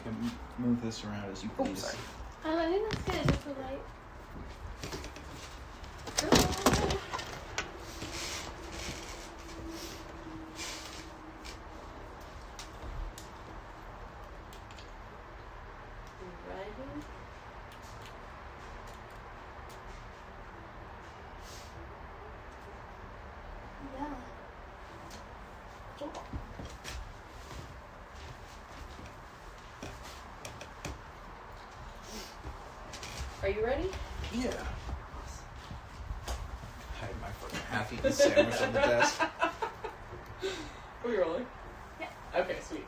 can move this around as you please. Sorry. I think that's good. It's a light. Are you ready? Yeah. I had my fucking half-eaten sandwich on the desk. Are we rolling? Yeah. Okay, sweet.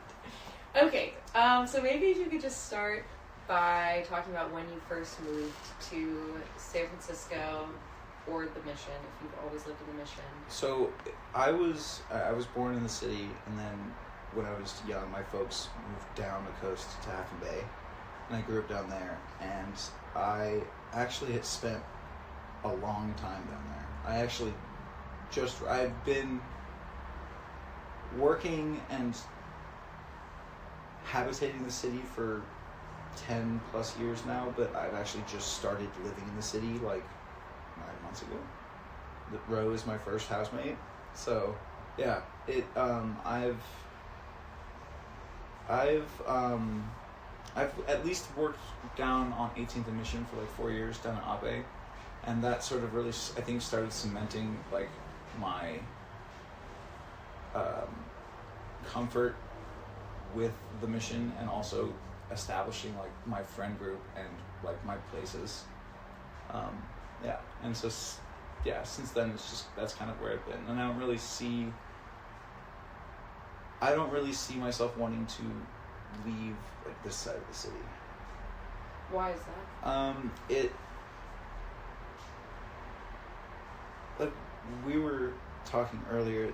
Okay, so maybe if you could just start by talking about when you first moved to San Francisco or the Mission, if you've always lived in the Mission. So I was born in the city, and then when I was young, my folks moved down the coast to Half Moon Bay, and I grew up down there. And I actually had spent a long time down there. I've been working and habitating the city for 10 plus years now, but I've actually just started living in the city like 9 months ago. Ro is my first housemate, so yeah, I've at least worked down on 18th and Mission for like 4 years down at Abe, and that sort of really, I think, started cementing like my comfort with the Mission, and also establishing like my friend group and like my places. And so since then that's kind of where I've been, and I don't really see myself wanting to leave like this side of the city. Why is that? Like we were talking earlier,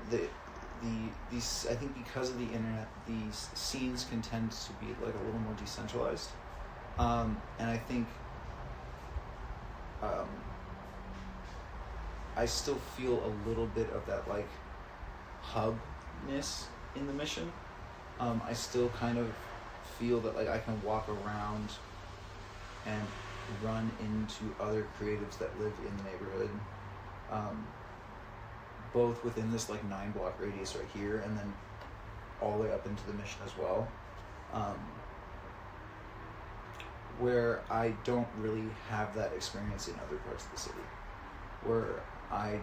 these I think because of the internet, these scenes can tend to be like a little more decentralized, and I think I still feel a little bit of that like hubness in the Mission. I still kind of feel that like I can walk around and run into other creatives that live in the neighborhood, both within this like 9-block radius right here, and then all the way up into the Mission as well, where I don't really have that experience in other parts of the city, where I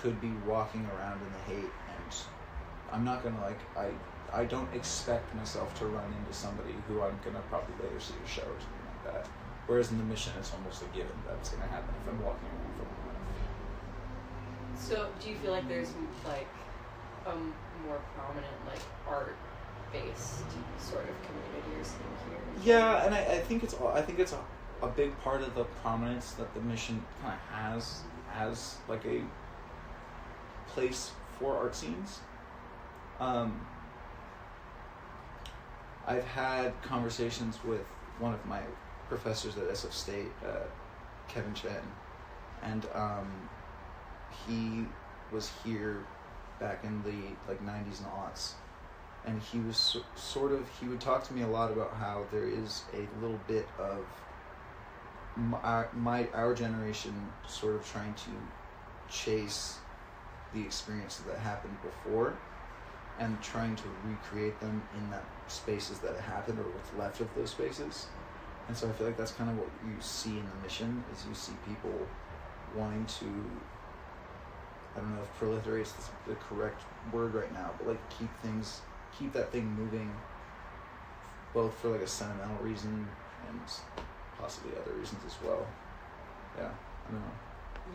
could be walking around in the hate, and I'm not gonna like, I don't expect myself to run into somebody who I'm gonna probably later see at a show or something like that. Whereas in the Mission, it's almost a given that it's gonna happen if I'm walking around for long enough. So do you feel like there's like a more prominent like art-based sort of community you're seeing here? Yeah, and I think it's a big part of the prominence that the Mission kind of has as like a place for art scenes. I've had conversations with one of my professors at SF State, Kevin Chen, and he was here back in the like 90s and aughts, and he was he would talk to me a lot about how there is a little bit of our generation sort of trying to chase the experiences that happened before and trying to recreate them in that spaces that happened or what's left of those spaces. And so I feel like that's kind of what you see in the Mission, is you see people wanting to, I don't know if proliferate's the correct word right now, but like keep that thing moving, both for like a sentimental reason and possibly other reasons as well. Yeah, I don't know.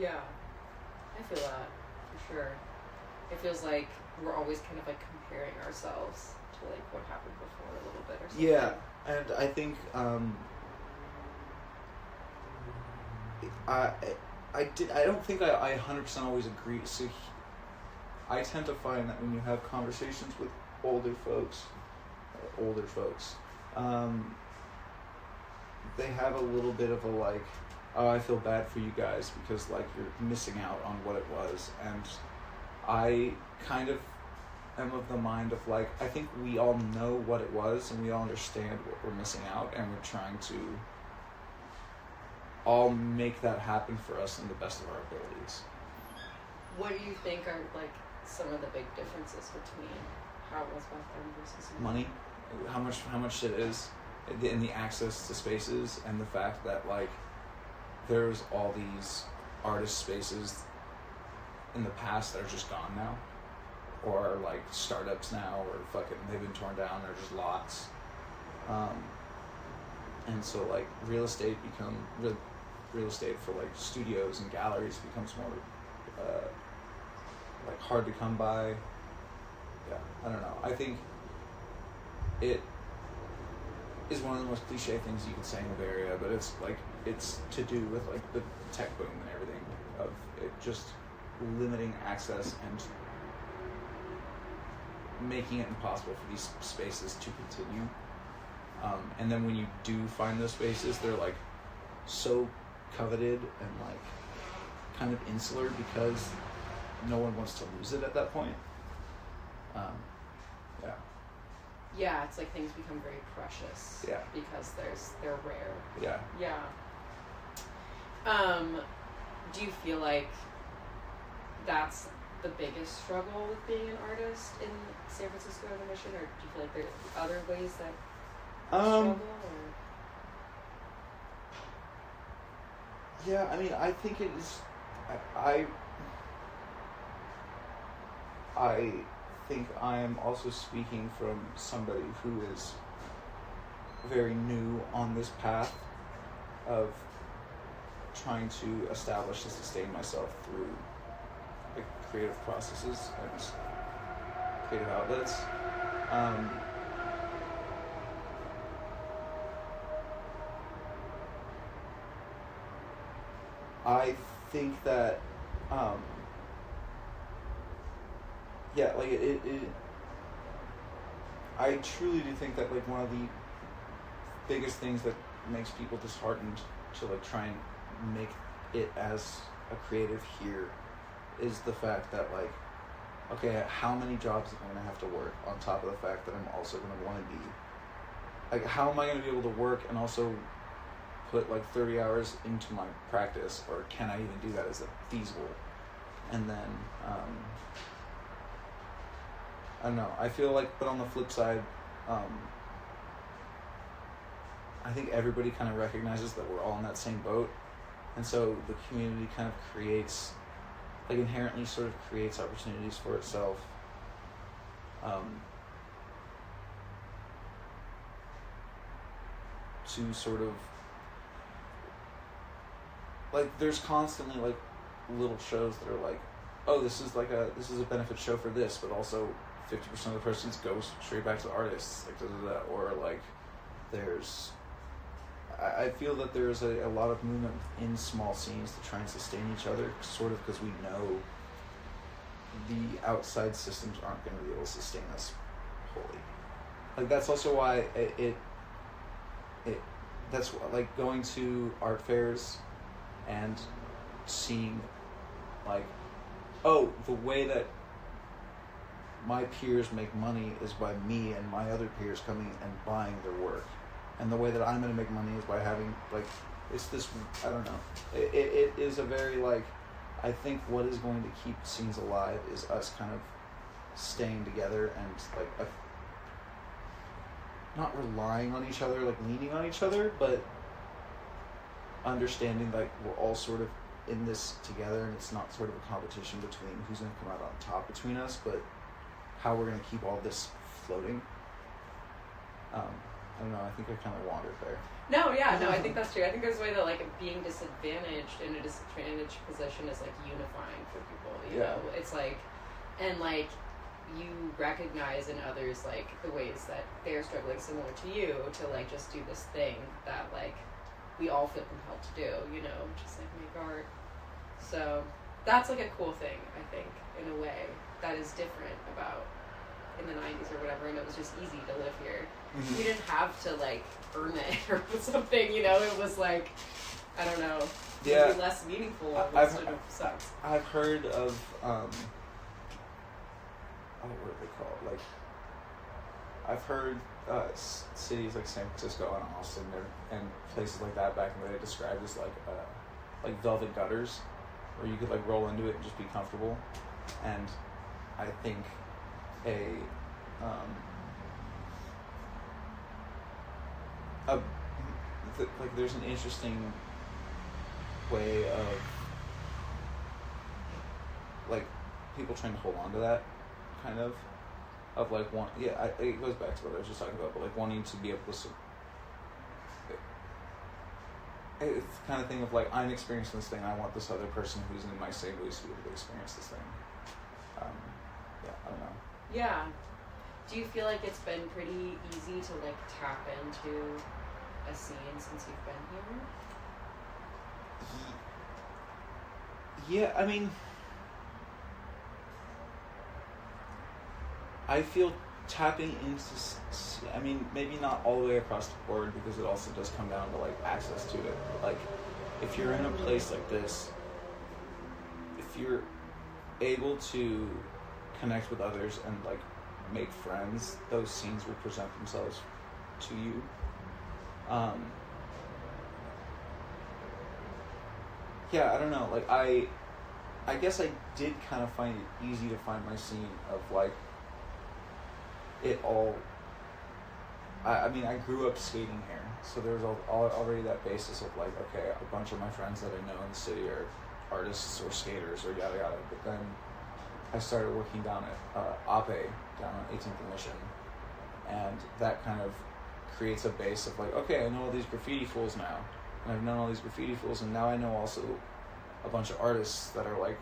Yeah, I feel that for sure. It feels like we're always kind of like comparing ourselves to like what happened before a little bit or something. Yeah, and I think I don't think I 100% always agree. So I tend to find that when you have conversations with older folks, they have a little bit of a like, oh, I feel bad for you guys because like you're missing out on what it was, and I kind of am of the mind of like, I think we all know what it was and we all understand what we're missing out, and we're trying to all make that happen for us in the best of our abilities. What do you think are like some of the big differences between how it was back then versus now? Money, how much it is, and the access to spaces, and the fact that like there's all these artist spaces in the past that are just gone now, or like startups now, or fucking they've been torn down, or just lots. And so like real estate for like studios and galleries becomes more like hard to come by. Yeah, I don't know. I think it is one of the most cliche things you could say in the Bay Area, but it's like it's to do with like the tech boom and everything, of it just limiting access and making it impossible for these spaces to continue. And then when you do find those spaces, they're like so coveted and like kind of insular because no one wants to lose it at that point. Yeah. Yeah, it's like things become very precious. Yeah. Because they're rare. Yeah. Yeah. Do you feel like that's the biggest struggle with being an artist in San Francisco and the Mission, or do you feel like there are other ways that struggle? Or? Yeah, I mean, I think it is. I think I am also speaking from somebody who is very new on this path of trying to establish and sustain myself through like creative processes and creative outlets. I think that yeah, like it I truly do think that like one of the biggest things that makes people disheartened to like try and make it as a creative here is the fact that like, okay, how many jobs am I going to have to work on top of the fact that I'm also going to want to be, like, how am I going to be able to work and also put like 30 hours into my practice, or can I even do that? Is it feasible? And then I don't know, I feel like, but on the flip side, I think everybody kind of recognizes that we're all in that same boat, and so the community kind of creates, like inherently sort of creates opportunities for itself. To sort of, like, there's constantly like little shows that are like, oh, this is a benefit show for this, but also 50% of the proceeds goes straight back to the artists, like or like there's, I feel that there's a lot of movement in small scenes to try and sustain each other, sort of because we know the outside systems aren't going to be able to sustain us wholly. Like, that's also why that's like going to art fairs and seeing like, oh, the way that my peers make money is by me and my other peers coming and buying their work. And the way that I'm going to make money is by having, like, it's this, I don't know. It is a very, like, I think what is going to keep scenes alive is us kind of staying together and, like, not relying on each other, like, leaning on each other, but understanding, like, we're all sort of in this together, and it's not sort of a competition between who's going to come out on top between us, but how we're going to keep all this floating. I don't know, I think I kind of wandered there. No, yeah, no, I think that's true. I think there's a way that, like, being disadvantaged in a disadvantaged position is, like, unifying for people, you know? It's, like, and, like, you recognize in others, like, the ways that they're struggling similar to you to, like, just do this thing that, like, we all feel compelled to do, you know, just, like, make art. So that's, like, a cool thing, I think, in a way, that is different about in the 90s or whatever, and it was just easy to live here. Mm-hmm. You didn't have to, like, earn it or something, you know? It was, like, I don't know, maybe less meaningful instead of sucks. I've heard of, what were they called? Like, I've heard cities like San Francisco and Austin and places like that back in the day described as like velvet gutters, where you could like roll into it and just be comfortable. And I think like there's an interesting way of like people trying to hold on to that kind of like it goes back to what I was just talking about, but like wanting to be able to it's the kind of thing of like, I'm experiencing this thing, I want this other person who's in my same beliefs to be able to experience this thing. I don't know. Yeah. Do you feel like it's been pretty easy to like tap into a scene since you've been here? Yeah, I mean, I feel tapping into, I mean, maybe not all the way across the board, because it also does come down to like access to it. But like, if you're in a place like this, if you're able to connect with others and like make friends, those scenes will present themselves to you. Yeah, I don't know. Like I guess I did kind of find it easy to find my scene of like it all. I mean, I grew up skating here, so there was already that basis of like, okay, a bunch of my friends that I know in the city are artists or skaters or yada yada. But then I started working down at Ape down on 18th and Mission, and that kind of creates a base of like, okay, I know all these graffiti fools now, and I've known all these graffiti fools, and now I know also a bunch of artists that are like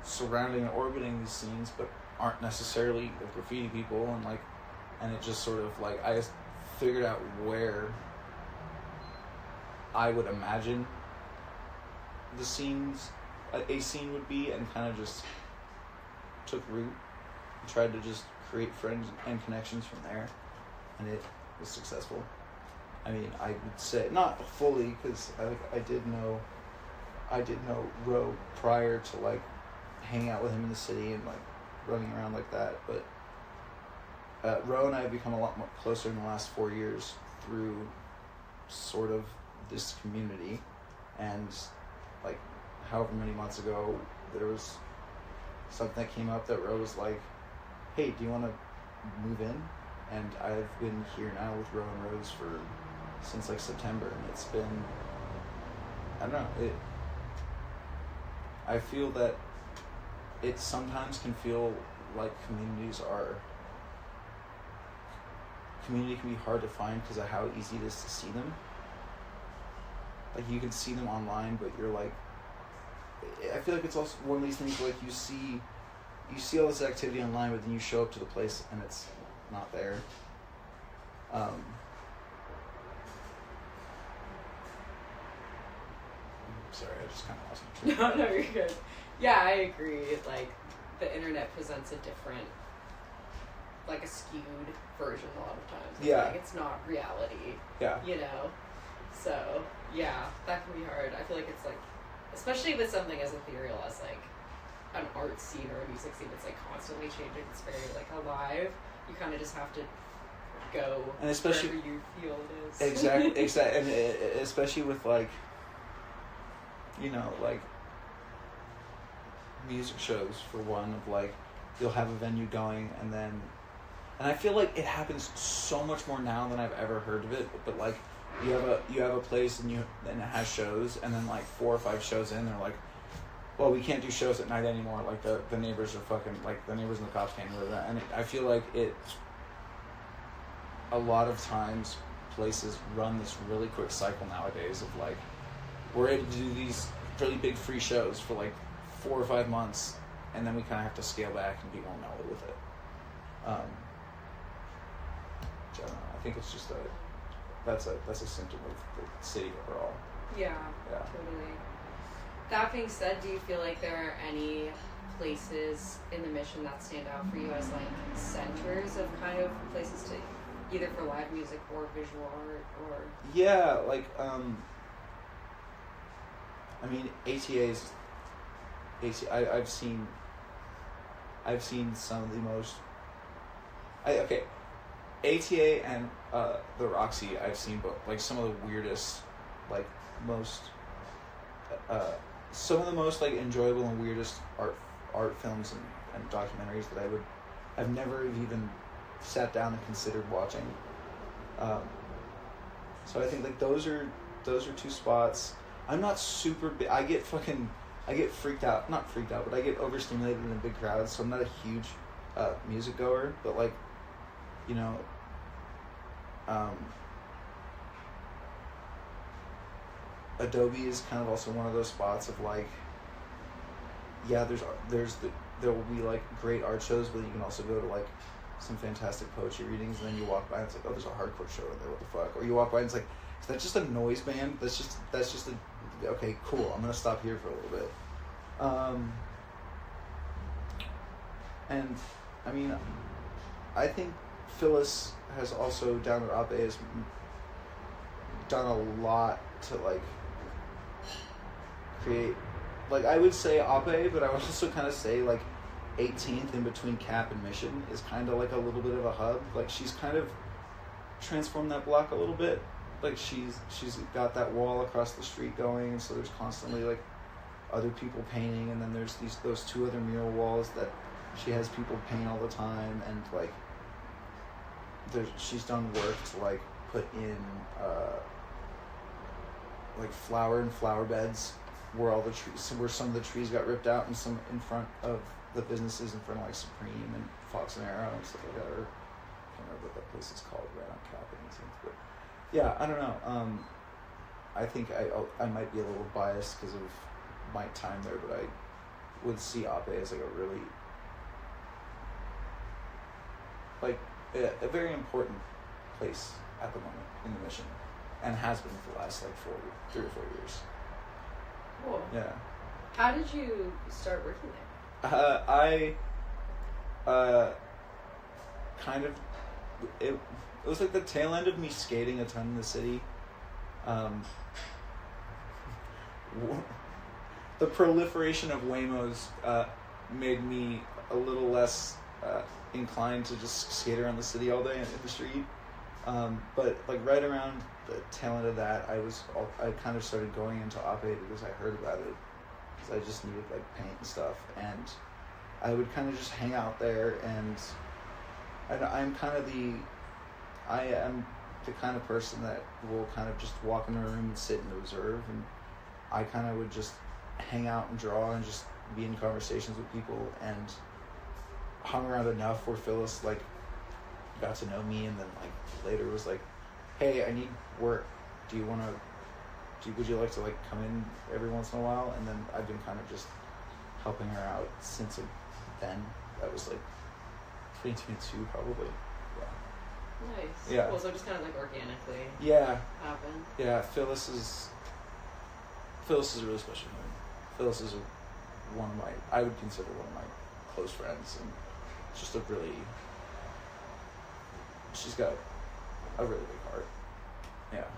surrounding and orbiting these scenes, but aren't necessarily the graffiti people, and like, and it just sort of like, I just figured out where I would imagine the scenes, a scene would be, and kind of just took root and tried to just create friends and connections from there, and it was successful. I mean, I would say not fully, because I did know Ro prior to like hanging out with him in the city and like running around like that, but Ro and I have become a lot more closer in the last 4 years through sort of this community, and like however many months ago there was something that came up that Ro was like, hey, do you want to move in? And I've been here now with Ro and Rose since like September, and it's been, I don't know, I feel that it sometimes can feel like community can be hard to find because of how easy it is to see them. Like, you can see them online, but you're like, I feel like it's also one of these things where like you see all this activity online, but then you show up to the place and it's not there. Sorry, I just kind of lost my train. No, you're good. Yeah, I agree. Like, the internet presents a different, like a skewed version a lot of times. Yeah. Like, it's not reality. Yeah. You know? So, yeah, that can be hard. I feel like it's like, especially with something as ethereal as like an art scene or a music scene that's like constantly changing, it's very like alive. You kind of just have to go and especially wherever you feel it is. Exactly, and especially with like, you know, like music shows for one, of like you'll have a venue going, and I feel like it happens so much more now than I've ever heard of it. But like you have a place and it has shows, and then like 4 or 5 shows in, they're like, well, we can't do shows at night anymore. Like the neighbors are fucking, like the neighbors and the cops can't do that. And I feel like a lot of times places run this really quick cycle nowadays of like, we're able to do these really big free shows for like 4 or 5 months, and then we kind of have to scale back and be more mellow with it. Which I don't know. I think it's just that's a symptom of the city overall. Yeah, totally. That being said, do you feel like there are any places in the Mission that stand out for you as like centers of kind of places to either for live music or visual art or? Yeah, like I mean, I've seen some of the most Okay, ATA and the Roxy, I've seen both. Like some of the weirdest, like most, some of the most like enjoyable and weirdest art films and documentaries that I've never even sat down and considered watching. So I think like those are two spots. I'm not super I get freaked out, not freaked out, but I get overstimulated in a big crowd, so I'm not a huge music goer, but like, you know, Adobe is kind of also one of those spots of like, yeah, there will be like great art shows, but you can also go to like some fantastic poetry readings, and then you walk by and it's like, oh, there's a hardcore show in there, what the fuck? Or you walk by and it's like, is that just a noise band? That's just a, okay, cool, I'm gonna stop here for a little bit. And I mean, I think Phyllis has also, down at Ape, has done a lot to like create, like I would say Ape, but I would also kind of say like 18th in between Cap and Mission is kind of like a little bit of a hub. Like she's kind of transformed that block a little bit. Like she's got that wall across the street going, and so there's constantly like other people painting, and then there's those two other mural walls that she has people paint all the time, and like she's done work to like put in like flower beds where all the trees, where some of the trees got ripped out, and some in front of the businesses, in front of like Supreme and Fox and Arrow and stuff like that. Or I can't remember what that place is called, right on Cap and 18th. But yeah, I don't know. I think I might be a little biased because of my time there, but I would see Ape as like a really like a very important place at the moment in the Mission, and has been for the last like 3 or 4 years. Cool. Yeah. How did you start working there? I kind of it was like the tail end of me skating a ton in the city. The proliferation of Waymos made me a little less inclined to just skate around the city all day in the street. But like right around the tail end of that, I kind of started going into Ape because I heard about it. Because I just needed like paint and stuff, and I would kind of just hang out there, and I am the kind of person that will kind of just walk in a room and sit and observe, and I kind of would just hang out and draw and just be in conversations with people, and hung around enough where Phyllis like got to know me, and then like later was like, hey, I need work, would you like to like come in every once in a while? And then I've been kind of just helping her out since then. That was like 2022 probably. Yeah. Nice. Yeah. Cool. So just kind of like organically. Yeah. Happened. Yeah. Phyllis is a really special woman. Phyllis is I would consider one of my close friends, and just she's got a really big heart. Yeah.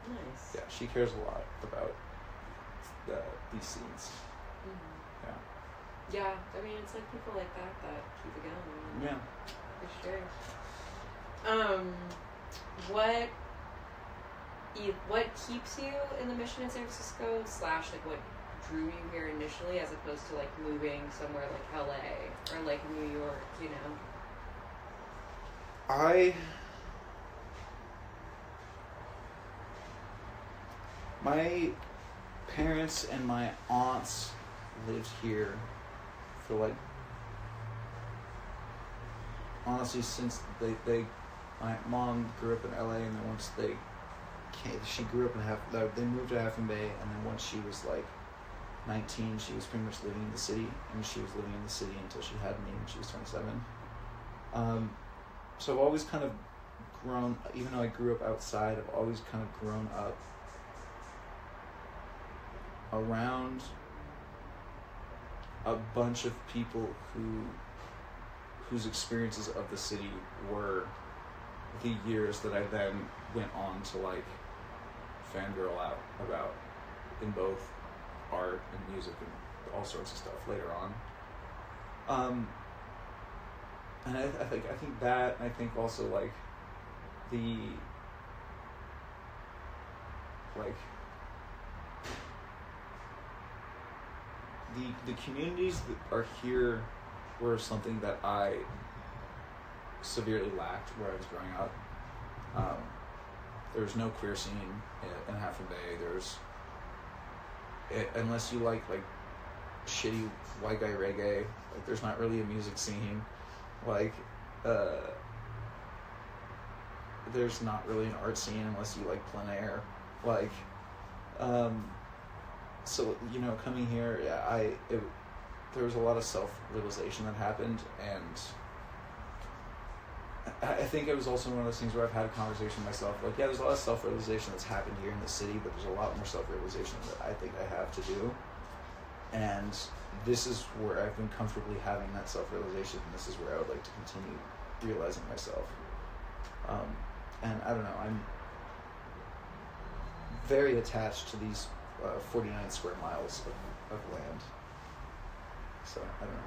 Nice. Yeah, she cares a lot about these scenes. Mm-hmm. Yeah. Yeah, I mean, it's like people like that keep it going. Yeah. For sure. What keeps you in the Mission in San Francisco / like what drew you here initially, as opposed to like moving somewhere like LA or like New York, you know? My parents and my aunts lived here for like, honestly, since my mom grew up in LA, and then once she grew up they moved to Half Moon Bay, and then once she was like 19, she was pretty much living in the city, and she was living in the city until she had me when she was 27. So I've always kind of grown, even though I grew up outside, I've always kind of grown up around a bunch of people whose experiences of the city were the years that I then went on to like fangirl out about in both art and music and all sorts of stuff later on. And I think that, and I think also like the communities that are here were something that I severely lacked where I was growing up. There was no queer scene in Half Moon Bay. Unless you like shitty white guy reggae, like there's not really a music scene. Like there's not really an art scene unless you like plein air. Like so coming here, there was a lot of self-realization that happened, and I think it was also one of those things where I've had a conversation with myself, like, yeah, there's a lot of self-realization that's happened here in the city, but there's a lot more self-realization that I think I have to do, and this is where I've been comfortably having that self-realization, and this is where I would like to continue realizing myself. And I don't know, I'm very attached to these 49 square miles of land. So, I don't know.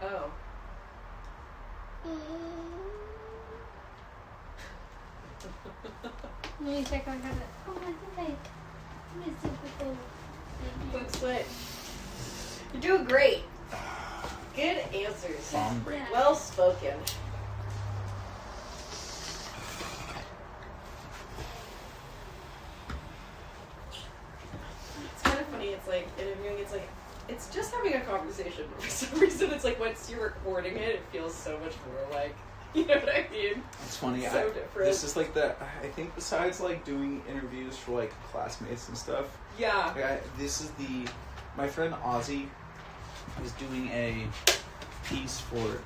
Oh. Let me check on her. Oh, I think I missed it before. Looks good. You're doing great. Good answers. Yeah. Well spoken. It's kind of funny. It's like interviewing. It's just having a conversation. For some reason, it's like once you're recording it, it feels so much more like, you know what I mean? It's funny. So different. This is like I think besides like doing interviews for like classmates and stuff. Yeah. My friend Ozzy is doing a piece for,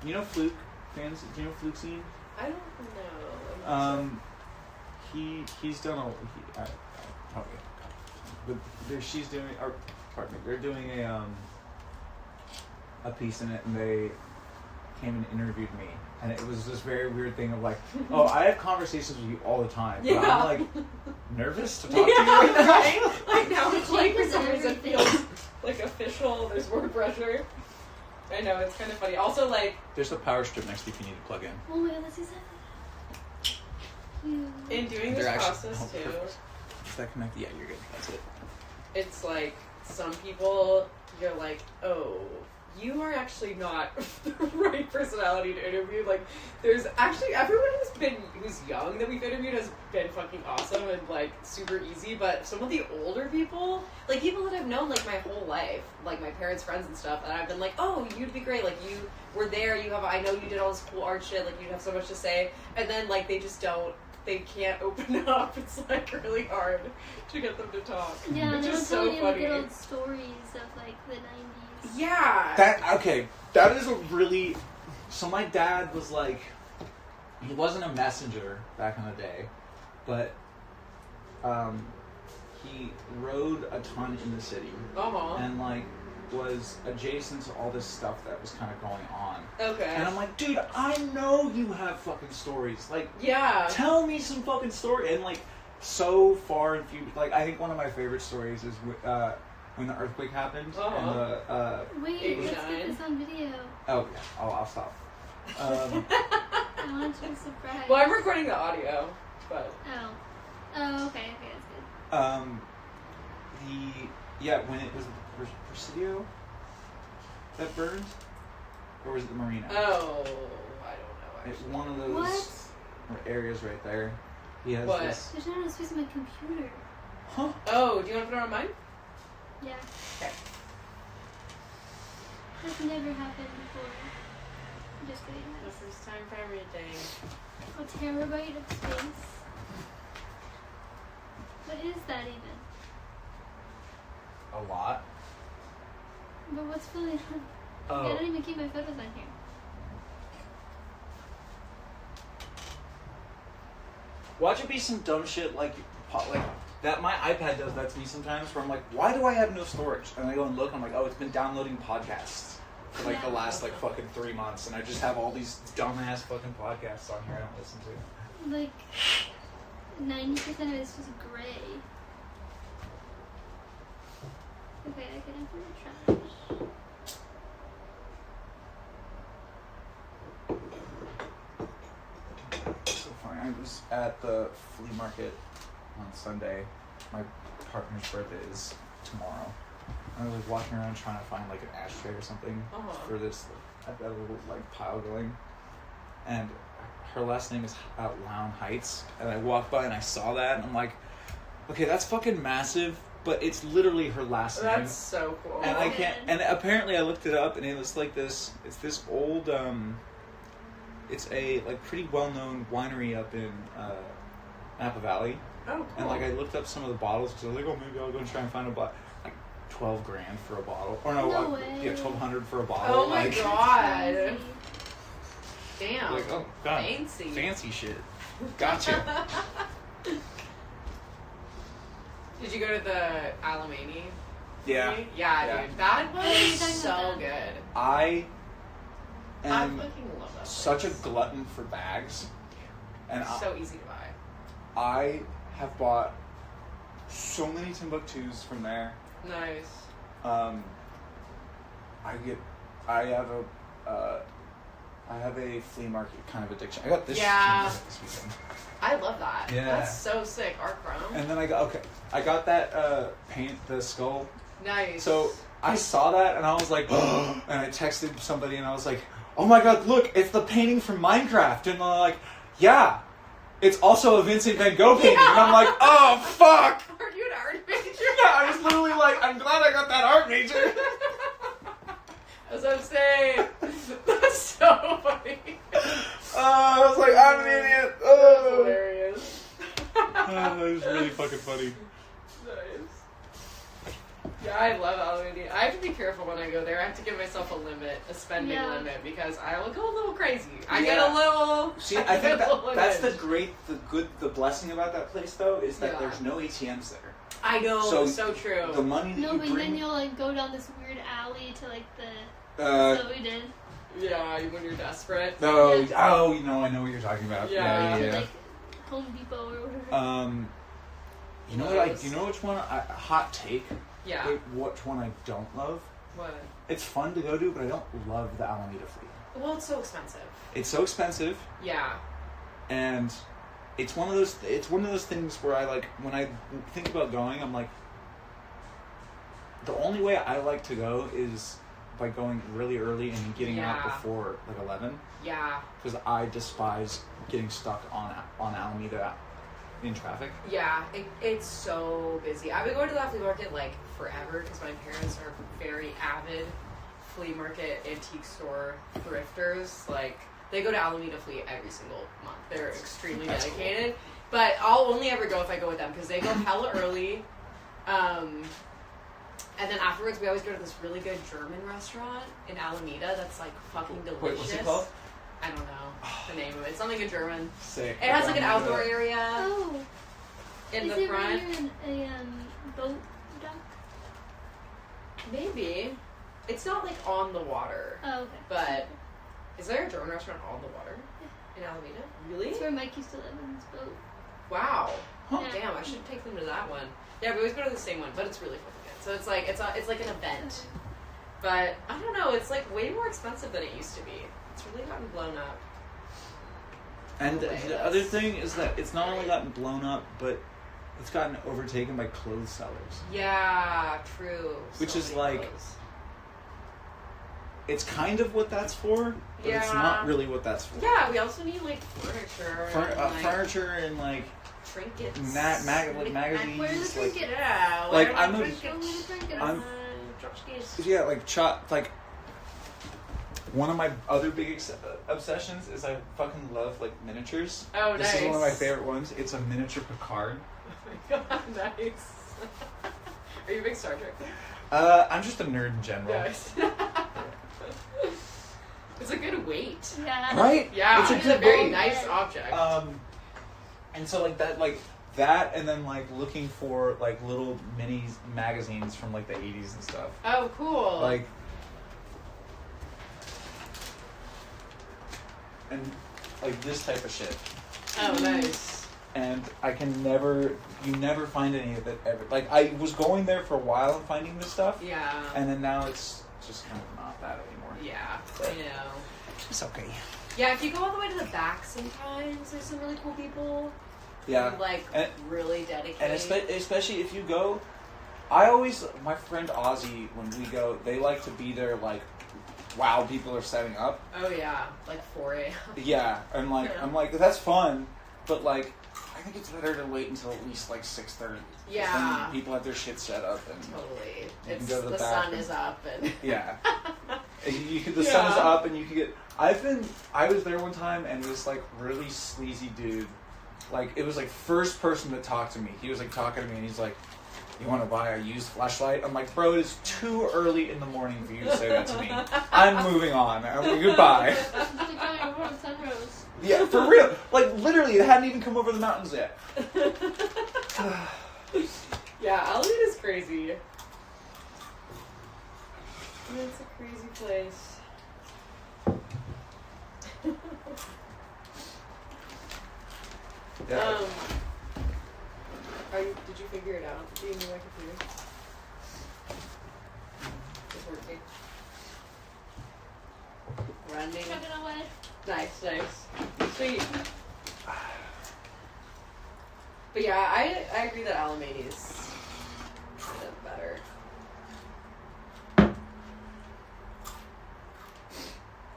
Fluke fans. Do you know Fluke scene? I don't know. He's done they're doing a piece in it, and they came and interviewed me, and it was this very weird thing of like, oh, I have conversations with you all the time, but I'm like nervous to talk to you right now. Right? Like now it's like for some reason it feels like official. There's more pressure. I know, it's kind of funny. Also, like, there's a power strip next to you if you need to plug in. Oh my god, that's exactly that. in doing this process too, perfect. Is that connected? Yeah, you're good. That's it. it's like some people you're like, oh, you are actually not the right personality to interview. Like, there's actually everyone who's young that we've interviewed has been fucking awesome and like super easy. But some of the older people, like people that I've known like my whole life, like my parents' friends and stuff, and I've been like, oh, you'd be great. Like you were there. I know you did all this cool art shit. Like you'd have so much to say. And then like they just don't. They can't open up. It's like really hard to get them to talk. Yeah, which they is were so telling you funny. good old stories of like the 90s. Yeah. That is a really. So my dad was like, he wasn't a messenger back in the day, but he rode a ton in the city, and like was adjacent to all this stuff that was kind of going on. Okay. And I'm like, dude, I know you have fucking stories. Like, yeah. tell me some fucking story. And like, so far and few. Like, I think one of my favorite stories is when the earthquake happened. And the Wait, let's get this on video. oh yeah, I'll stop. I want to be surprised. Well, I'm recording the audio, but Oh, okay, that's good. When it was the Presidio that burned, or was it the Marina? oh, I don't know. It's Actually. one of those areas right there. He has What? this. There's not enough space on my computer. Huh? Oh, do you want to put it on mine? Yeah. Okay. That's never happened before. I'm just kidding. The first time for everything. A terabyte of space. What is that even? A lot. But what's filling up? Oh. I don't even keep my photos on here. Watch it be some dumb shit like that. My iPad does that to me sometimes. Where I'm like, why do I have no storage? And I go and look. I'm like, oh, it's been downloading podcasts for like the last like fucking 3 months, and I just have all these dumbass fucking podcasts on here I don't listen to. Like, 90% of it's just gray. Okay, I can empty the trash. So funny. I was at the flea market on Sunday. My partner's birthday is tomorrow. I was like walking around trying to find like an ashtray or something for this. I've got a little like pile going, and her last name is Lown Heights. And I walked by and I saw that, and I'm like, okay, that's fucking massive. But it's literally her last name. That's so cool. And I can't. And apparently, I looked it up, and it was like this. It's this old. It's a like pretty well-known winery up in Napa Valley. Oh, cool. And like I looked up some of the bottles because I was like, oh, maybe I'll go try and find a bottle. Like $12,000 for a bottle, or no, No way. yeah, $1,200 for a bottle. Oh my like, god. Crazy. Damn. Like, oh god, fancy shit. Gotcha. Did you go to the Alamani? Yeah. Yeah, dude. That was so that? good. I I am fucking love that such a place. glutton for bags, and So easy to buy. I have bought so many Timbuktus from there. Nice. I have a flea market kind of addiction. I got this Yeah. shit this weekend. I love that. Yeah. That's so sick. Art Chrome. And then I got that paint the skull. Nice. So I saw that and I was like, and I texted somebody and I was like, oh my god, look, it's the painting from Minecraft. And they're like, yeah, it's also a Vincent Van Gogh painting. Yeah. And I'm like, oh fuck. Are you an art major? Yeah, I was literally like, I'm glad I got that art major. That's what I'm saying. That's so funny. I was like, I'm an idiot. That's Oh. hilarious. That was really fucking funny. Nice. Yeah, I love Alameda. I have to be careful when I go there. I have to give myself a limit, a spending Yeah. limit, because I will go a little crazy. I Yeah. get a little. See, I think get a little that's the image. the blessing about that place though is that Yeah. there's no ATMs there. I know. So So true. The money that No, you but bring. then you'll like go down this weird alley to like the. Uh, So we did. Yeah, when you're desperate. no, Yeah. oh, you know, I know what you're talking about. Yeah. To like Home Depot or whatever. You know what? You know which one? Hot take. Yeah. Which one I don't love? What? It's fun to go to, but I don't love the Alameda Flea. Well, it's so expensive. It's so expensive, Yeah. and it's one of those. It's one of those things where I like when I think about going, I'm like, the only way I like to go is by going really early and getting out Yeah. before like 11, Yeah. because I despise getting stuck on Alameda in traffic. Yeah, it's so busy. I've been going to that flea market like forever because my parents are very avid flea market antique store thrifters. Like they go to Alameda Flea every single month. They're extremely That's dedicated. But I'll only ever go if I go with them because they go hella early. And then afterwards, we always go to this really good German restaurant in Alameda that's like fucking delicious. Wait, what's it called? I don't know the name of it. It's something in German. Sick. It has like an Alameda. outdoor area Oh. in Is the it front. when you're in a boat dock? Maybe. It's not like on the water. Oh, okay. But is there a German restaurant on the water in Alameda? Really? That's where Mike used to live in his boat. Wow. Huh. Yeah. Damn, I should take them to that one. Yeah, we always go to the same one, but it's really fucking good. So it's like it's like an event. But I don't know, it's like way more expensive than it used to be. It's really gotten blown up. And Way the less. other thing is that it's not only gotten blown up, but it's gotten overtaken by clothes sellers. Yeah, true. Which So is many like- clothes. It's kind of what that's for, but it's Yeah. not really what that's for. Yeah, we also need like furniture and like Furniture and like trinkets. like magazines. Where's the like, trinket? Yeah, Like, where are I'm my a- trinkets? Show me the trinket. I'm- Tchotchkes. yeah, like one of my other big obsessions is I fucking love like miniatures. Oh, This nice. is one of my favorite ones. It's a miniature Picard. Oh my god, nice. Are you a big Star Trek fan? I'm just a nerd in general. Nice. It's a good weight. Yeah. Right? Yeah, It's a it's good a very weight. nice object. And so like that, and then like looking for like little mini magazines from like the 80s and stuff. Oh, cool. Like, and like this type of shit. Oh, nice. and you never find any of it ever. Like, I was going there for a while and finding this stuff, Yeah. and then now it's just kind of not that anymore. Yeah. But I know. it's okay. Yeah, if you go all the way to the back sometimes, there's some really cool people. Yeah. Who, like, And- really dedicated. And especially if you go, my friend Ozzy, when we go, they like to be there like, while people are setting up. Oh, yeah. Like 4 a.m. Yeah, and like, Yeah. I'm like, that's fun, but like, I think it's better to wait until at least like 6:30. Yeah. Then people have their shit set up and Totally. You can It's go to the the sun bathroom. is up and yeah. And the sun's Yeah. up and you can get. I was there one time and this like really sleazy dude, like it was like first person to talk to me. He was like talking to me and he's like, "You want to buy a used flashlight?" I'm like, "Bro, it's too early in the morning for you to say that to me. I'm moving on. I'm like, goodbye." It's like, oh, you're on Sunrose. Yeah, for real. Like literally, it hadn't even come over the mountains yet. Yeah, Alameda is crazy. It's a crazy place. Yeah. Did you figure it out? Do you need my computer? It's working. Running. Chugging away. Nice. Sweet. But yeah, I agree that Alameda is better.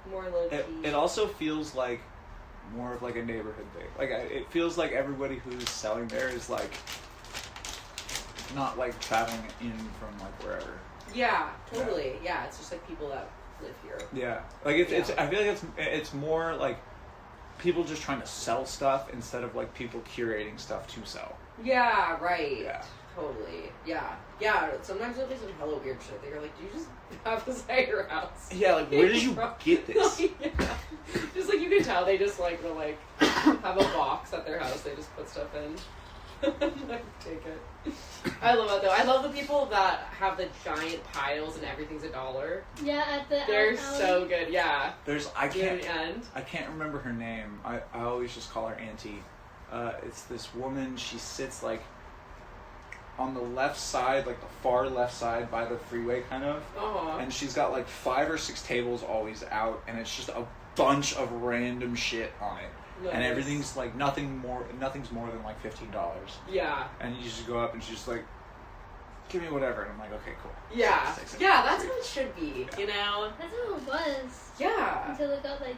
More low key. It also feels like more of like a neighborhood thing. Like it feels like everybody who's selling there is like not like traveling in from like wherever. Yeah, totally. Yeah, it's just like people that live here. Yeah, like it's Yeah. I feel like it's more like people just trying to sell stuff instead of like people curating stuff to sell. Yeah, right. Yeah. Totally. Yeah. Yeah. Sometimes there'll be some hella weird shit that you're like, do you just have this at your house? Yeah, like where did you get this? Yeah. Just like you can tell they just like will like have a box at their house, they just put stuff in. Like, take it. I love it though. I love the people that have the giant piles and everything's $1. Yeah, at the They're alley. so good. Yeah. I Near the end. can't remember her name. I always just call her Auntie. It's this woman. She sits like on the left side, like the far left side by the freeway, kind of. Uh-huh. And she's got like 5 or 6 tables always out, and it's just a bunch of random shit on it. And Nice. everything's like nothing's more than like $15. Yeah. And you just go up and she's just like, "Give me whatever," and I'm like, "Okay, cool." Yeah. Takes it. Yeah, that's how it should be, you know? That's how it was. Yeah. Until it got like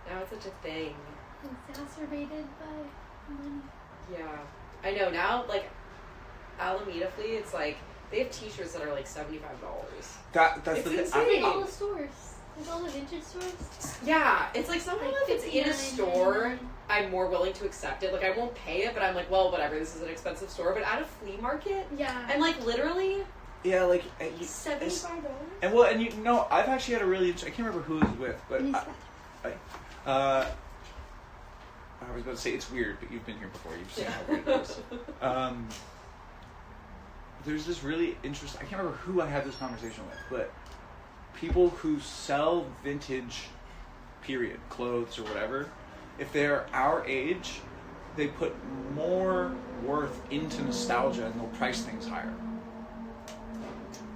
Now it's such a thing. exacerbated by money. Yeah. I know, now, like, Alameda Flea, it's like, they have t-shirts that are like $75. That's It's the thing. insane. Like all the stores. Like all the vintage stores. Yeah, it's like somehow Like if it's in a $59.99. store, I'm more willing to accept it. Like, I won't pay it, but I'm like, well, whatever, this is an expensive store. But at a flea market, Yeah. I'm like, literally, Yeah, like $75? and well, and you know, I've actually had a really I can't remember who it was with, but In his I was about to say it's weird, but you've been here before. You've seen how weird it is. There's this really interesting. I can't remember who I had this conversation with, but people who sell vintage, period, clothes or whatever, if they're our age, they put more worth into nostalgia and they'll price things higher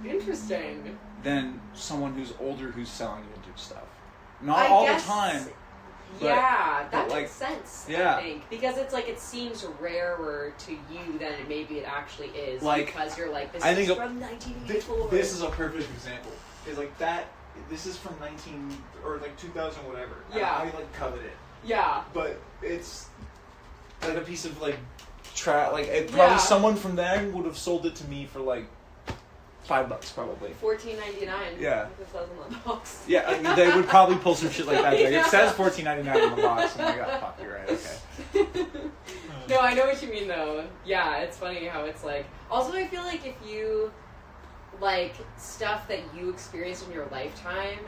Interesting. than someone who's older who's selling vintage stuff. Not I all guess- the time. Yeah, but, that like, makes sense, yeah. I think. Because it's like, it seems rarer to you than maybe it actually is. Like, because you're like, this I is think from 1984. This is a perfect example. Is like that. This is from 2000 whatever. and Yeah. I like covet it, Yeah. but it's like a piece of like like it, probably Yeah. someone from then would have sold it to me for like $5 probably. $14.99. Yeah. It says on the box. Yeah, I mean, they would probably pull some shit like that. Like, Yeah. it says $14.99 on the box. I'm like, oh fuck, you're right. Okay. No, I know what you mean though. Yeah, it's funny how it's like. Also, I feel like if you like stuff that you experienced in your lifetime,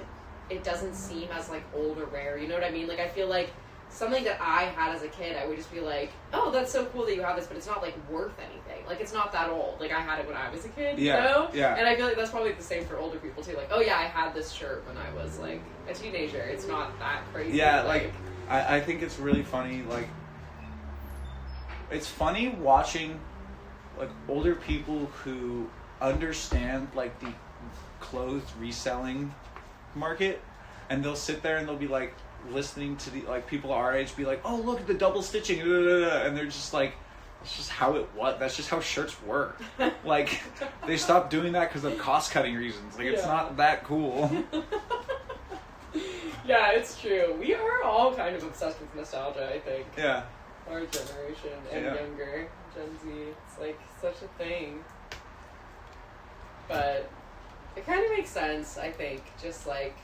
it doesn't seem as like old or rare. You know what I mean? Like, I feel like something that I had as a kid, I would just be like, oh, that's so cool that you have this, but it's not like worth anything. Like, it's not that old. Like, I had it when I was a kid. Yeah, You know? yeah. And I feel like that's probably the same for older people too. Like, oh yeah, I had this shirt when I was like a teenager. It's not that crazy. Yeah, like I think it's really funny. Like It's funny watching like older people who understand like the clothes reselling market, and they'll sit there and they'll be like listening to the like people our age be like, oh, look at the double stitching, and they're just like, it's just how it was. That's just how shirts work. Like they stopped doing that because of cost cutting reasons. Like it's not that cool. Yeah, it's true. We are all kind of obsessed with nostalgia, I think. Yeah. Our generation and younger, Gen Z. It's like such a thing. But it kind of makes sense, I think. Just like,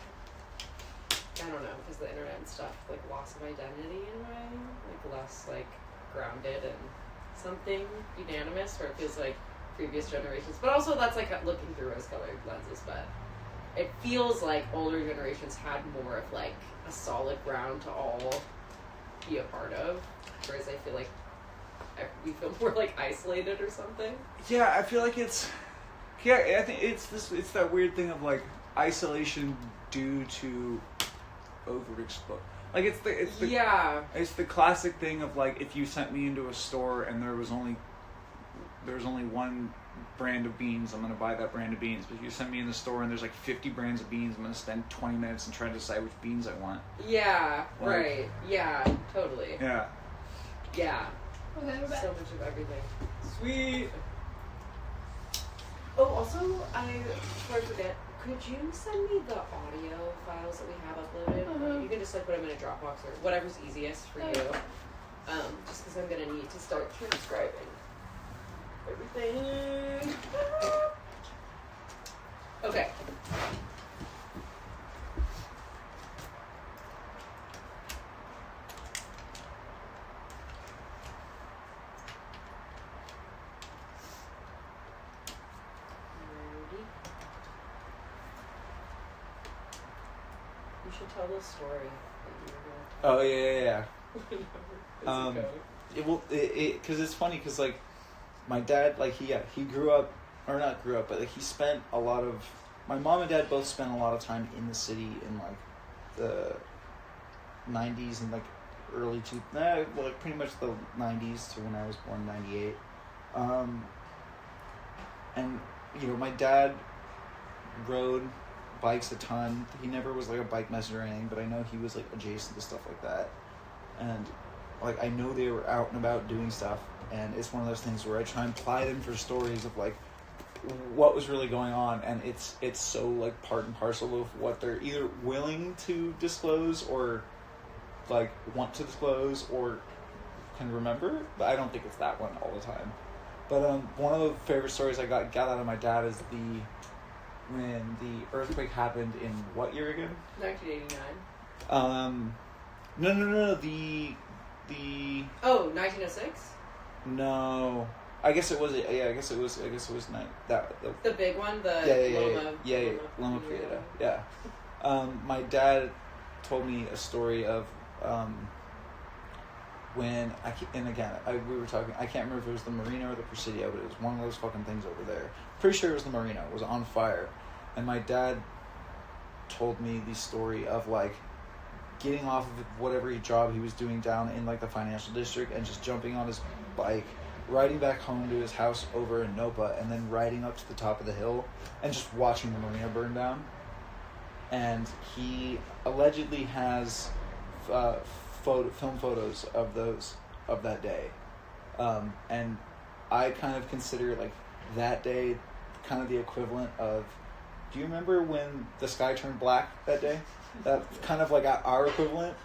I don't know, because the internet and stuff, like loss of identity in a way. Like less like grounded and something unanimous, where it feels like previous generations. But also that's like looking through rose-colored lenses, but it feels like older generations had more of like a solid ground to all be a part of, whereas I feel like we feel more like isolated or something. Yeah, I feel like it's. Yeah, I think it's that weird thing of like isolation due to overexposure. Like it's the classic thing of like if you sent me into a store and there was only one brand of beans, I'm gonna buy that brand of beans. But if you send me in the store and there's like 50 brands of beans, I'm gonna spend 20 minutes and try to decide which beans I want. Yeah, like, right. Yeah, totally. Yeah. Yeah. Okay, we're back. So much of everything. Sweet. Oh, also, before I forget, could you send me the audio files that we have uploaded? Mhm. You can just like put them in a Dropbox or whatever's easiest for you. Just because I'm gonna need to start transcribing everything. Okay. You should tell the story that you Oh yeah. were going. It will because it's funny because like my dad like he grew up or not grew up but like he spent a lot of my mom and dad both spent a lot of time in the city in like the 90s and like early like pretty much the 90s to when I was born 98 and you know my dad rode bikes a ton. He never was like a bike messenger or anything, but I know he was like adjacent to stuff like that, and like I know they were out and about doing stuff, and it's one of those things where I try and ply them for stories of like what was really going on, and it's so like part and parcel of what they're either willing to disclose or like want to disclose or can remember, but I don't think it's that one all the time. But one of the favorite stories I got out of my dad is when the earthquake happened in what year again? 1989. No. The. Oh, 1906. No, I guess it was. Yeah, I guess it was The big one, Loma Prieta. Yeah. My dad told me a story of when we were talking. I can't remember if it was the Marina or the Presidio, but it was one of those fucking things over there. Pretty sure it was the Marina. It was on fire, and my dad told me the story of like getting off of whatever job he was doing down in like the financial district and just jumping on his bike, riding back home to his house over in Nopa, and then riding up to the top of the hill and just watching the Marina burn down. And he allegedly has film photos of that day, and I kind of consider like that day kind of the equivalent of, do you remember when the sky turned black that day? That's kind of like our equivalent.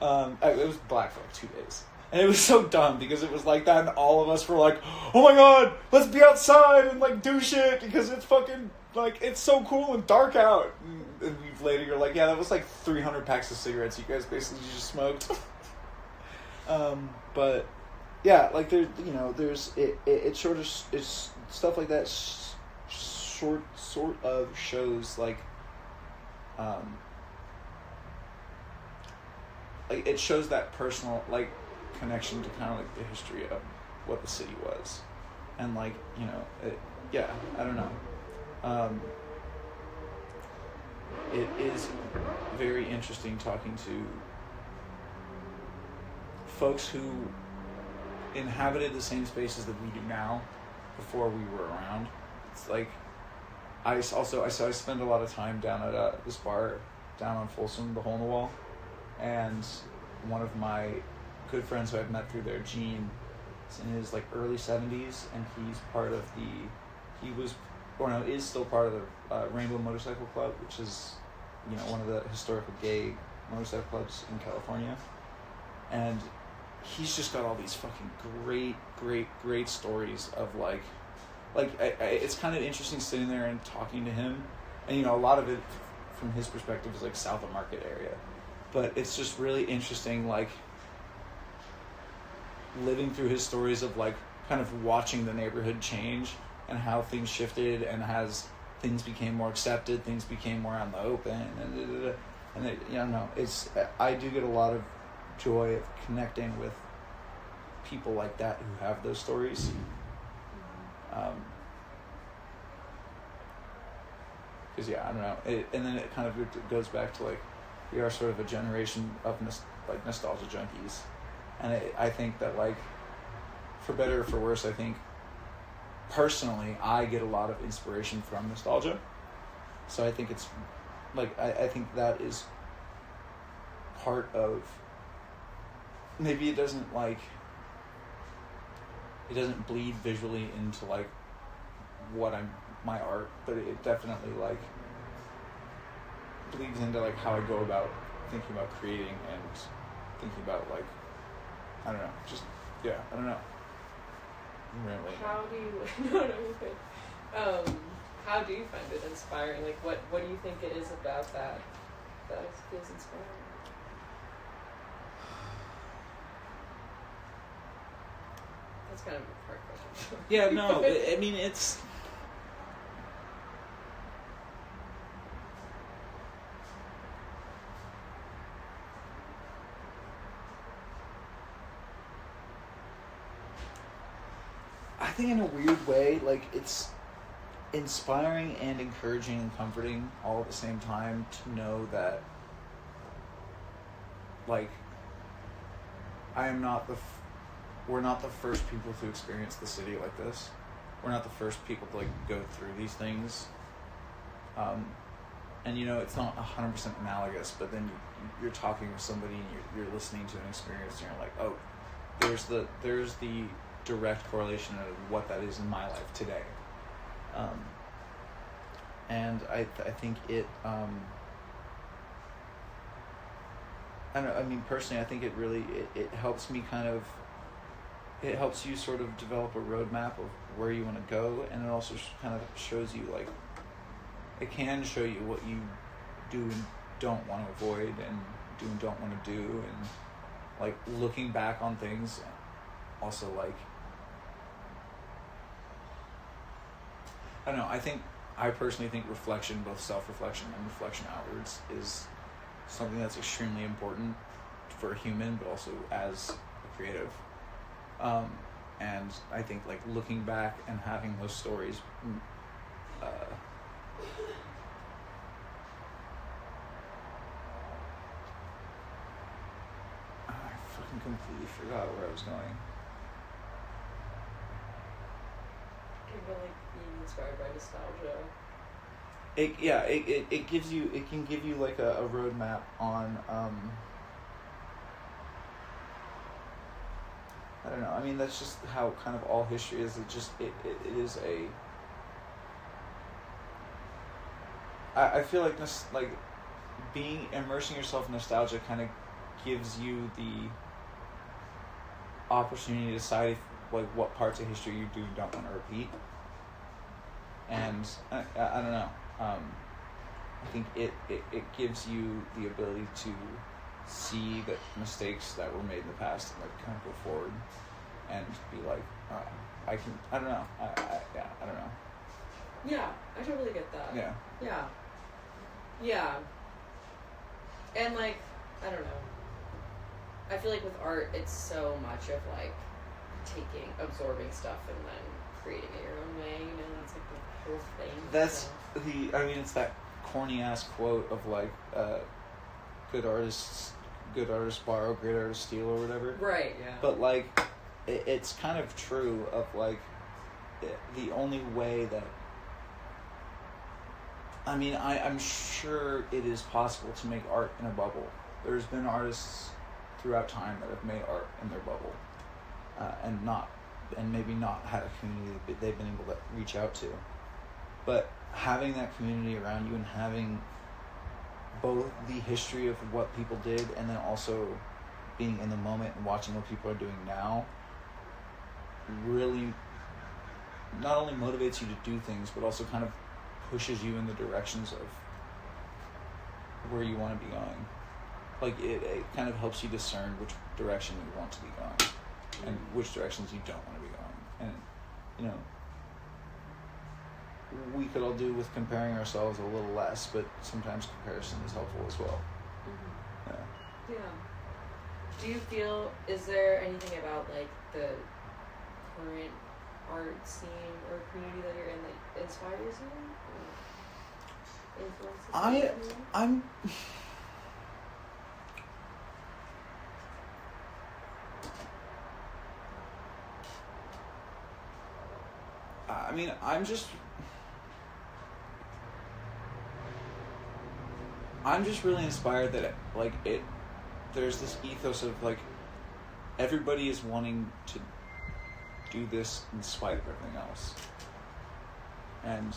It was black for like 2 days, and it was so dumb because it was like that, and all of us were like, oh my god, let's be outside and like do shit because it's fucking like it's so cool and dark out. And later you're like, yeah, that was like 300 packs of cigarettes you guys basically just smoked. But yeah, like there's it sort of it's stuff like that sort of shows like it shows that personal like connection to kind of like the history of what the city was, and like I don't know. It is very interesting talking to folks who inhabited the same spaces that we do now before we were around. It's like I spend a lot of time down at this bar down on Folsom, the Hole in the Wall, and one of my good friends who I've met through there, Gene, is in his like early 70s, and he's part of is still part of the Rainbow Motorcycle Club, which is, you know, one of the historical gay motorcycle clubs in California. And he's just got all these fucking great stories of like it's kind of interesting sitting there and talking to him, and you know, a lot of it from his perspective is like South of Market area, but it's just really interesting, like living through his stories of like kind of watching the neighborhood change and how things shifted, and as things became more accepted, things became more on the open, and it, you know, I do get a lot of joy of connecting with people like that who have those stories. Because yeah, I don't know, and then it kind of goes back to like we are sort of a generation of nostalgia junkies, and I think that like for better or for worse, I think personally I get a lot of inspiration from nostalgia. So I think it's like I think that is part of, maybe it doesn't bleed visually into like my art, but it definitely like bleeds into like how I go about thinking about creating and thinking about like, I don't know, just yeah, I don't know. Really. How do you how do you find it inspiring? Like what do you think it is about that feels inspiring? That's kind of a hard question. Yeah, no, I mean, it's... I think in a weird way, like, it's inspiring and encouraging and comforting all at the same time to know that, like, we're not the first people to experience the city like this. We're not the first people to like go through these things. And you know, it's not 100% analogous, but then you're talking with somebody and you're listening to an experience and you're like, oh, there's the direct correlation of what that is in my life today. And I think it, I don't know, I mean, personally, I think it really, it helps me kind of, it helps you sort of develop a roadmap of where you want to go, and it also kind of shows you, like, it can show you what you do and don't want to avoid, and do and don't want to do, and, like, looking back on things, also, like, I don't know, I personally think reflection, both self-reflection and reflection outwards, is something that's extremely important for a human, but also as a creative. And I think like looking back and having those stories, I fucking completely forgot where I was going. Even like being inspired by nostalgia. It can give you like a roadmap on I don't know. I mean, that's just how kind of all history is. It is a. I feel like this, like, immersing yourself in nostalgia kind of gives you the opportunity to decide like what parts of history you do and don't want to repeat. And I don't know. I think it gives you the ability to see the mistakes that were made in the past and like kind of go forward and be like, I don't know. I don't know. Yeah, I totally get that. Yeah. Yeah. And like, I don't know. I feel like with art, it's so much of like absorbing stuff and then creating it your own way. You know, that's like the whole thing. That's it's that corny ass quote of like, good artists borrow, great artists steal, or whatever. Right. Yeah. But like, it's kind of true of like the only way that I'm sure it is possible to make art in a bubble. There's been artists throughout time that have made art in their bubble, and maybe not had a community that they've been able to reach out to. But having that community around you and having both the history of what people did and then also being in the moment and watching what people are doing now really not only motivates you to do things, but also kind of pushes you in the directions of where you want to be going. Like, it kind of helps you discern which direction you want to be going and which directions you don't want to be going. And, you know, we could all do with comparing ourselves a little less, but sometimes comparison is helpful as well. Yeah. Do you feel, is there anything about, like, the current art scene or community that you're in that inspires you or influences you? I'm I'm just really inspired that there's this ethos of like everybody is wanting to do this in spite of everything else. And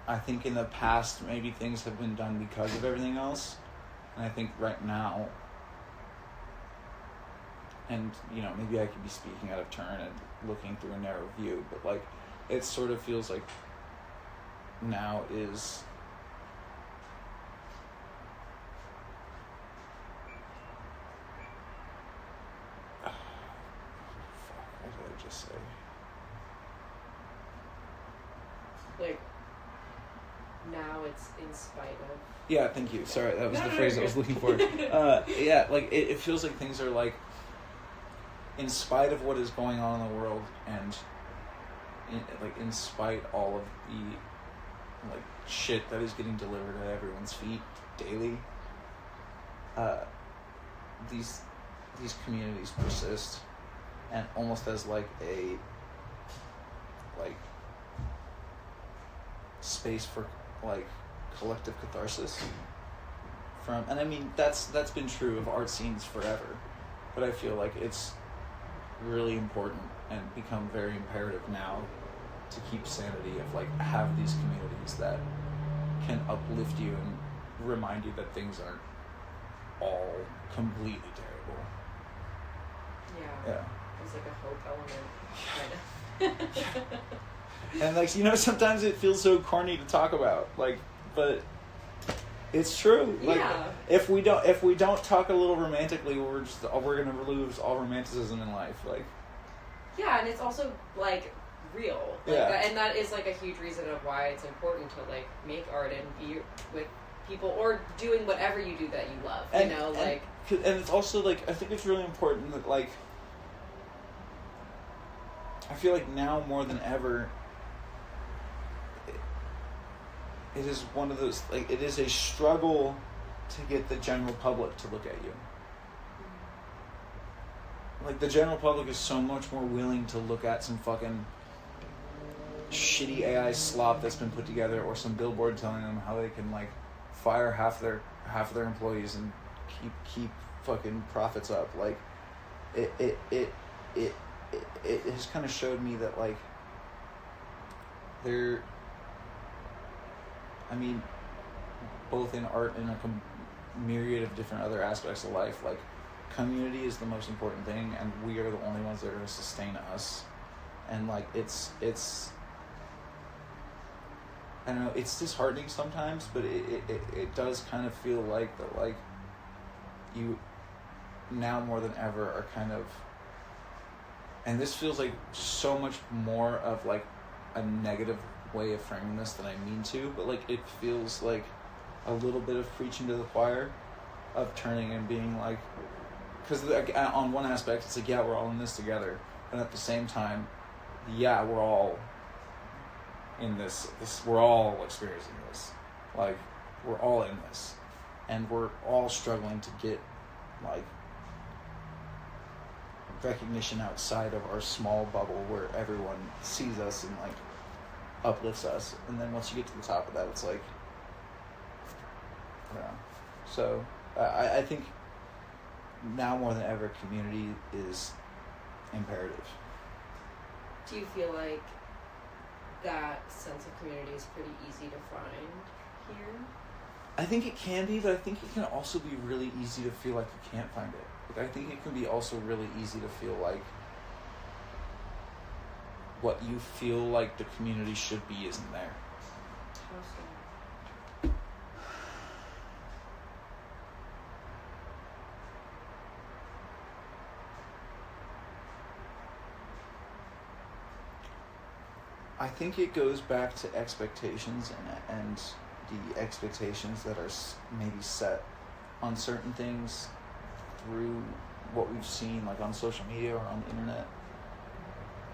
I think in the past maybe things have been done because of everything else. And I think right now, and you know, maybe I could be speaking out of turn and looking through a narrow view, but like it sort of feels like now is what did I just say? Like, now it's in spite of. Yeah, thank you. Sorry, that was No, the no, phrase I you're was good. looking for. Yeah, like it feels like things are like, in spite of what is going on in the world, and in spite all of the like shit that is getting delivered at everyone's feet daily, these communities persist, and almost as like a space for like collective catharsis from, and I mean that's been true of art scenes forever, but I feel like it's really important and become very imperative now to keep sanity, of like have these communities that can uplift you and remind you that things aren't all completely terrible. Yeah. There's like a hope element, kind of. And like, you know, sometimes it feels so corny to talk about, like, but it's true. Like, Yeah. if we don't talk a little romantically, we're gonna lose all romanticism in life. Like, Yeah, and it's also like real. Like, Yeah. and that is like a huge reason of why it's important to like make art and be with people or doing whatever you do that you love. and, You know, and, like. and it's also like, I think it's really important that like, I feel like now more than ever, it is one of those, like, it is a struggle to get the general public to look at you. Like, the general public is so much more willing to look at some fucking shitty AI slop that's been put together, or some billboard telling them how they can like fire half their employees and keep fucking profits up. Like, it has kind of showed me that like there, I mean, both in art and a myriad of different other aspects of life, like, community is the most important thing, and we are the only ones that are going to sustain us. And like, it's I don't know, it's disheartening sometimes, but it does kind of feel like that, like, you now more than ever are kind of, and this feels like so much more of like a negative way of framing this than I mean to, but like, it feels like a little bit of preaching to the choir, of turning and being like, because on one aspect it's like, yeah, we're all in this together, but at the same time, yeah, we're all in this we're all experiencing this, like, we're all in this, and we're all struggling to get like recognition outside of our small bubble where everyone sees us and like uplifts us, and then once you get to the top of that, it's like, I don't know. So I think now more than ever, community is imperative. Do you feel like that sense of community is pretty easy to find here? I think it can be, but I think it can also be really easy to feel like you can't find it. Like, I think it can be also really easy to feel like what you feel like the community should be isn't there. How so? I think it goes back to expectations and the expectations that are maybe set on certain things through what we've seen, like on social media or on the internet,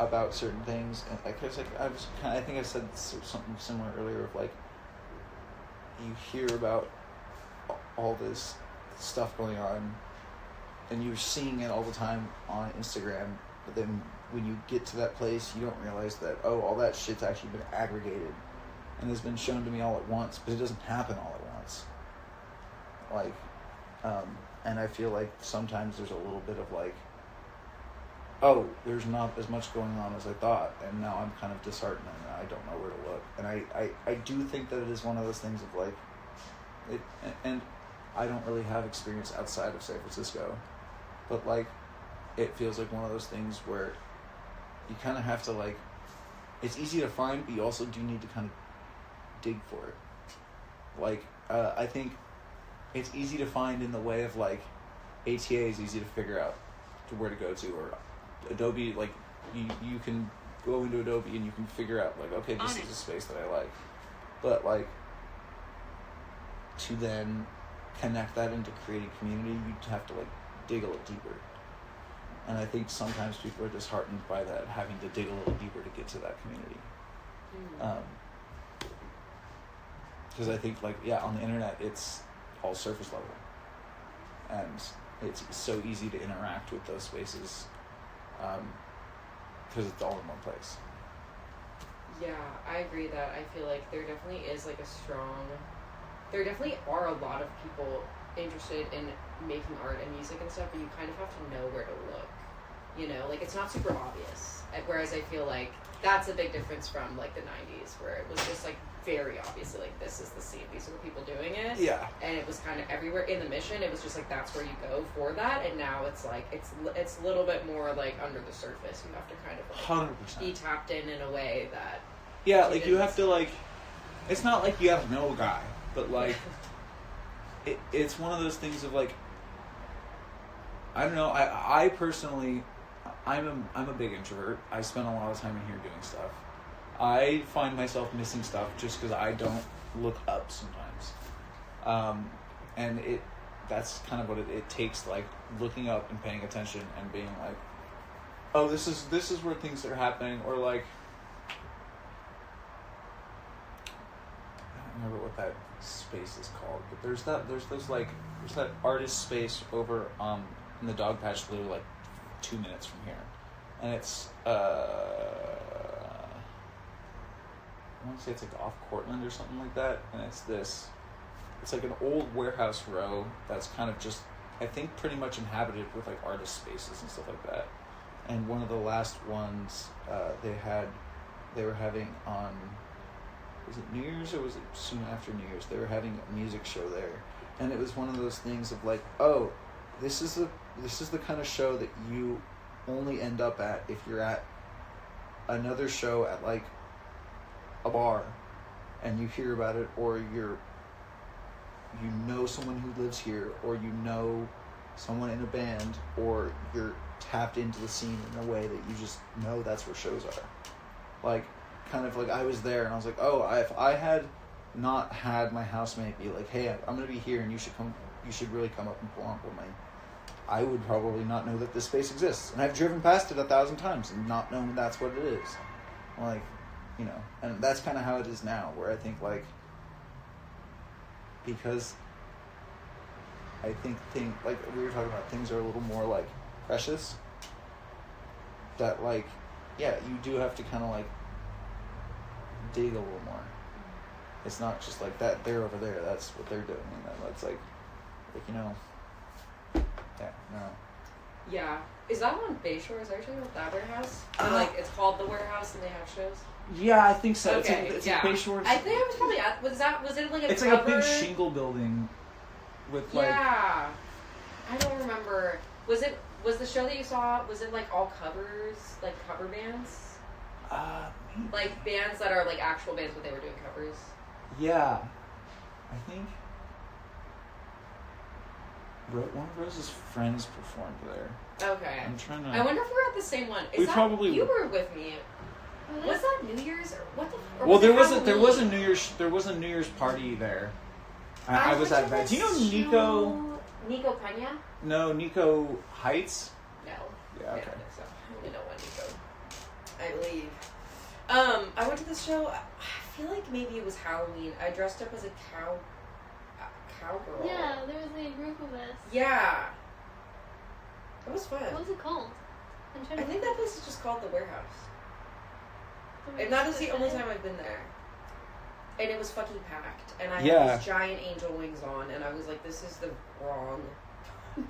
about certain things. And like I think I said something similar earlier of like, you hear about all this stuff going on, and you're seeing it all the time on Instagram, but then when you get to that place, you don't realize that, oh, all that shit's actually been aggregated and has been shown to me all at once, but it doesn't happen all at once. Like, and I feel like sometimes there's a little bit of like, oh, there's not as much going on as I thought, and now I'm kind of disheartened and I don't know where to look. And I do think that it is one of those things of like, and I don't really have experience outside of San Francisco, but like, it feels like one of those things where you kind of have to like, it's easy to find, but you also do need to kind of dig for it. Like, I think it's easy to find in the way of like, ATA is easy to figure out to where to go to, or Adobe, like, you can go into Adobe and you can figure out like, okay, this is a space that I like. But like, to then connect that into creating community, you have to like dig a little deeper. And I think sometimes people are disheartened by that, having to dig a little deeper to get to that community. Because I think, like, yeah, on the internet, it's all surface level. And it's so easy to interact with those spaces because it's all in one place. Yeah, I agree that I feel like there definitely is like there definitely are a lot of people interested in making art and music and stuff, but you kind of have to know where to look, you know, like it's not super obvious, whereas I feel like that's a big difference from like the 90s where it was just like very obviously like this is the scene, these are the people doing it, Yeah. and it was kind of everywhere in the Mission. It was just like that's where you go for that, and now it's like it's a little bit more like under the surface. You have to kind of like 100%. be tapped in a way that Yeah, like you have to like, it's not like you have to know a guy, but like it's one of those things of like, I don't know, I personally, I'm a big introvert. I spend a lot of time in here doing stuff. I find myself missing stuff just because I don't look up sometimes. And that's kind of what it takes, like looking up and paying attention and being like, oh, this is where things are happening, or like, I don't remember what that space is called, but there's that artist space over in the Dogpatch literally like 2 minutes from here, and it's I want to say it's like off Cortland or something like that, and it's like an old warehouse row that's kind of just, I think, pretty much inhabited with like artist spaces and stuff like that. And one of the last ones they were having on, was it New Year's or was it soon after New Year's? They were having a music show there, and it was one of those things of like, oh, this is the kind of show that you only end up at if you're at another show at like a bar, and you hear about it, or you know someone who lives here, or you know someone in a band, or you're tapped into the scene in a way that you just know that's where shows are. Like, kind of like I was there and I was like, oh, if I had not had my housemate be like, hey, I'm going to be here and you should really come up and pull on with me, I would probably not know that this space exists. And I've driven past it 1,000 times and not known that's what it is. Like, you know, and that's kind of how it is now, where I think like, because I think like we were talking about, things are a little more like precious. that like, yeah, you do have to kind of like dig a little more. It's not just like that. They're over there. That's what they're doing, and that's like you know. Yeah. No. Yeah. Is that on Bayshore? Is that actually about that warehouse? Or, Uh, like, it's called the warehouse and they have shows? Yeah, I think so. Okay, It's yeah. like Bayshore. I think I was probably at. Was it like a It's like a cover? big shingle building with like. Yeah. I don't remember. Was the show that you saw, was it like all covers? Like cover bands? Maybe. Like bands that are like actual bands but they were doing covers? Yeah, I think. One of Rose's friends performed there. Okay. I'm trying to. I wonder if we're at the same one. Is We that, probably you were. were with me. Oh, Was that New Year's or what the? Or Well, was it there was a Halloween? New Year's party there. I was went at to that. Do you know this Nico? show- Nico Pena? No, Nico Heights. No. Yeah, I okay. don't think so. I only know one Nico. I believe. I went to this show. I feel like maybe it was Halloween. I dressed up as a cowgirl. Yeah, there was a group of us. Yeah. It was fun. What was it called? I'm trying I to think that place is just called the Warehouse. And that is the only time I've been there. And it was fucking packed. And I Yeah. had these giant angel wings on, and I was like, this is the wrong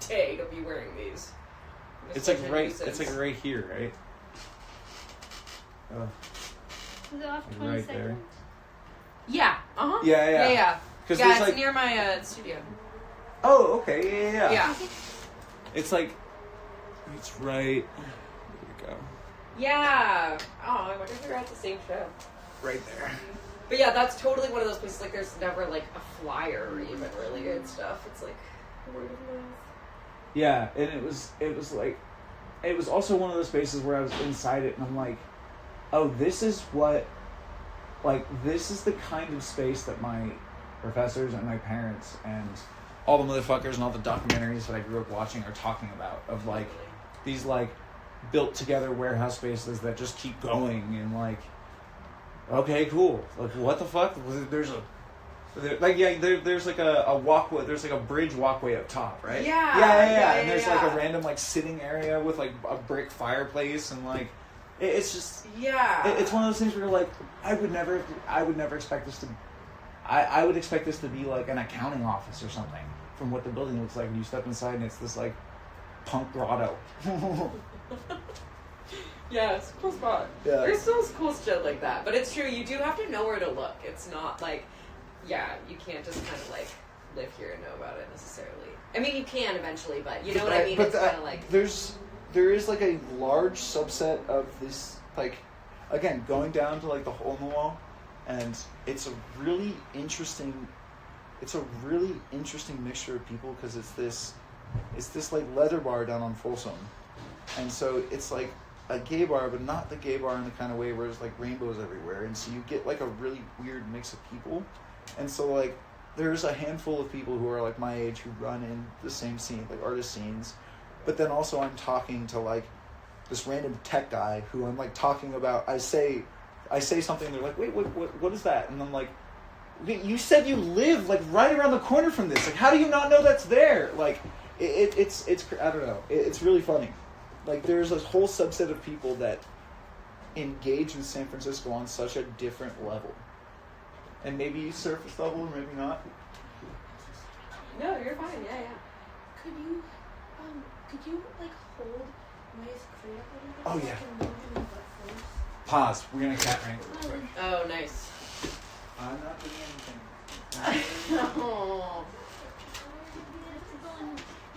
day to be wearing these. It was It's such like a right. nuisance. It's like right here, right? Oh, Was it off Right 22nd? there. Yeah. Uh huh. yeah, yeah. Yeah. Because Yeah, there's it's like. near my studio. Oh, okay. Yeah. Yeah. It's like. It's right. There we go. Yeah. Oh, I wonder if we're at the same show. Right there. But yeah, that's totally one of those places. Like, there's never like a flyer or even really good stuff. It's like word of mouth. Yeah, and it was like, it was also one of those spaces where I was inside it, and I'm like, oh, this is the kind of space that my professors and my parents and all the motherfuckers and all the documentaries that I grew up watching are talking about, of like these like built together warehouse spaces that just keep going, and like, okay, cool, like what the fuck? There's like a walkway. There's like a bridge walkway up top, right? Yeah. And there's like yeah. a random like sitting area with like a brick fireplace, and like it's just Yeah. it's one of those things where you're like, I would never expect this to. I would expect this to be like an accounting office or something from what the building looks like. And you step inside and it's this like punk grotto. Yeah, it's a cool spot. Yeah. There's still cool shit like that. But it's true, you do have to know where to look. It's not like, yeah, you can't just kind of like live here and know about it necessarily. I mean, you can eventually, but you know what I mean? It's kind of like... there is like a large subset of this, like, again, going down to like the hole in the wall, and it's a really interesting mixture of people, because it's this like leather bar down on Folsom, and so it's like a gay bar, but not the gay bar in the kind of way where there's like rainbows everywhere, and so you get like a really weird mix of people, and so like there's a handful of people who are like my age who run in the same scene, like artist scenes, but then also I'm talking to like this random tech guy who I'm like talking about. I say something, they're like, wait, what is that? And I'm like, you said you live like right around the corner from this. Like, how do you not know that's there? Like, it's I don't know. It's really funny. Like, there's a whole subset of people that engage with San Francisco on such a different level, and maybe surface level, or maybe not. No, you're fine. Yeah, yeah. Could you like hold my screen up a little bit? Oh, so I yeah. can move my butt first? Pause. We're gonna cat rank real quick. Oh, nice. I'm not doing anything. Oh.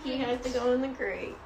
He has to go in the grate.